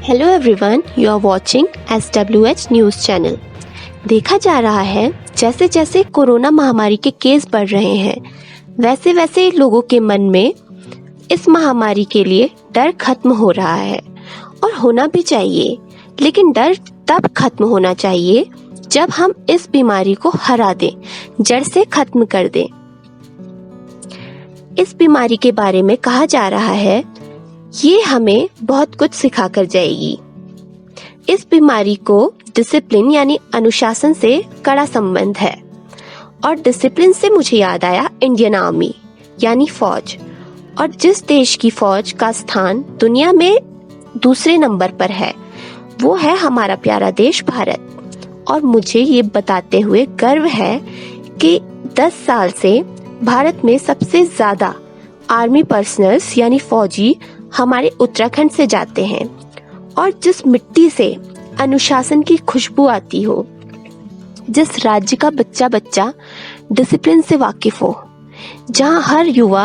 Hello everyone, you are watching SWH news channel. देखा जा रहा है जैसे जैसे कोरोना महामारी के केस बढ़ रहे हैं वैसे वैसे लोगों के मन में इस महामारी के लिए डर खत्म हो रहा है और होना भी चाहिए। लेकिन डर तब खत्म होना चाहिए जब हम इस बीमारी को हरा दें, जड़ से खत्म कर दें। इस बीमारी के बारे में कहा जा रहा है ये हमें बहुत कुछ सिखा कर जाएगी। इस बीमारी को डिसिप्लिन यानी अनुशासन से कड़ा संबंध है और डिसिप्लिन से मुझे याद आया इंडियन आर्मी यानी फौज। और जिस देश की फौज का स्थान दुनिया में दूसरे नंबर पर है वो है हमारा प्यारा देश भारत। और मुझे ये बताते हुए गर्व है कि 10 साल से भारत में सबसे ज्यादा आर्मी पर्सनल्स यानी फौजी हमारे उत्तराखंड से जाते हैं। और जिस मिट्टी से अनुशासन की खुशबू आती हो, जिस राज्य का बच्चा बच्चा डिसिप्लिन से वाकिफ हो, जहां हर युवा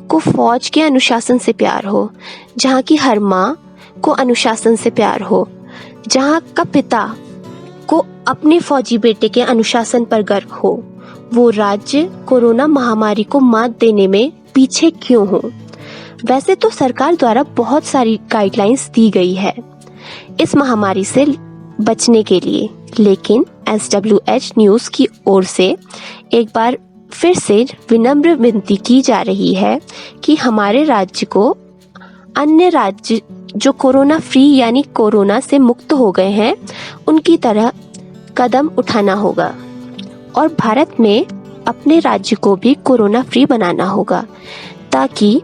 को फौज के अनुशासन से प्यार हो, जहां की हर माँ को अनुशासन से प्यार हो, जहां का पिता को अपने फौजी बेटे के अनुशासन पर गर्व हो, वो राज्य कोरोना महामारी को मात देने में पीछे क्यों हो। वैसे तो सरकार द्वारा बहुत सारी गाइडलाइंस दी गई है इस महामारी से बचने के लिए, लेकिन SWH न्यूज़ की ओर से एक बार फिर से विनम्र विनती की जा रही है कि हमारे राज्य को अन्य राज्य जो कोरोना फ्री यानी कोरोना से मुक्त हो गए हैं उनकी तरह कदम उठाना होगा और भारत में अपने राज्य को भी कोरोना फ्री बनाना होगा ताकि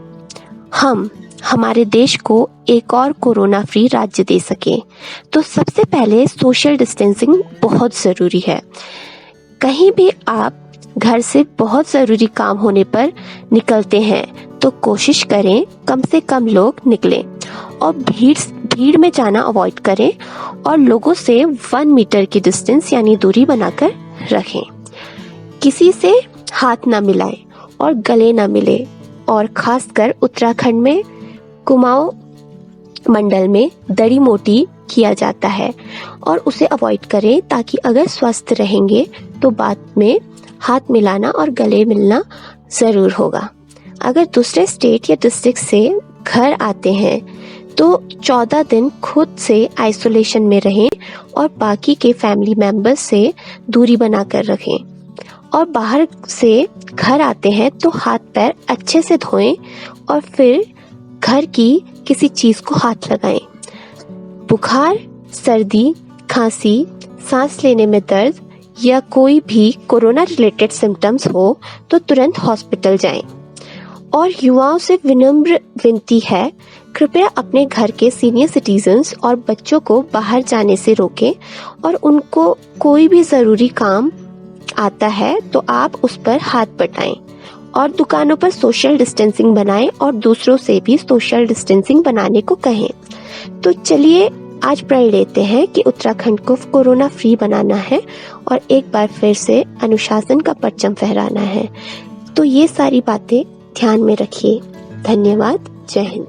हम हमारे देश को एक और कोरोना फ्री राज्य दे सकें। तो सबसे पहले सोशल डिस्टेंसिंग बहुत ज़रूरी है। कहीं भी आप घर से बहुत ज़रूरी काम होने पर निकलते हैं तो कोशिश करें कम से कम लोग निकलें और भीड़ में जाना अवॉइड करें और लोगों से 1 मीटर की डिस्टेंस यानी दूरी बनाकर रखें। किसी से हाथ ना मिलाएं और गले ना मिले। और खासकर उत्तराखंड में कुमाऊं मंडल में दड़ी मोटी किया जाता है और उसे अवॉइड करें ताकि अगर स्वस्थ रहेंगे तो बाद में हाथ मिलाना और गले मिलना ज़रूर होगा। अगर दूसरे स्टेट या डिस्ट्रिक्ट से घर आते हैं तो 14 दिन खुद से आइसोलेशन में रहें और बाकी के फैमिली मेंबर्स से दूरी बनाकर रखें। और बाहर से घर आते हैं तो हाथ पैर अच्छे से धोएं और फिर घर की किसी चीज़ को हाथ लगाएं। बुखार, सर्दी, खांसी, सांस लेने में दर्द या कोई भी कोरोना रिलेटेड सिम्टम्स हो तो तुरंत हॉस्पिटल जाएं। और युवाओं से विनम्र विनती है, कृपया अपने घर के सीनियर सिटीजन्स और बच्चों को बाहर जाने से रोकें और उनको कोई भी ज़रूरी काम आता है तो आप उस पर हाथ बटाएं और दुकानों पर सोशल डिस्टेंसिंग बनाएं और दूसरों से भी सोशल डिस्टेंसिंग बनाने को कहें। तो चलिए आज प्रण लेते हैं कि उत्तराखंड को कोरोना फ्री बनाना है और एक बार फिर से अनुशासन का परचम फहराना है। तो ये सारी बातें ध्यान में रखिए। धन्यवाद। जय हिंद।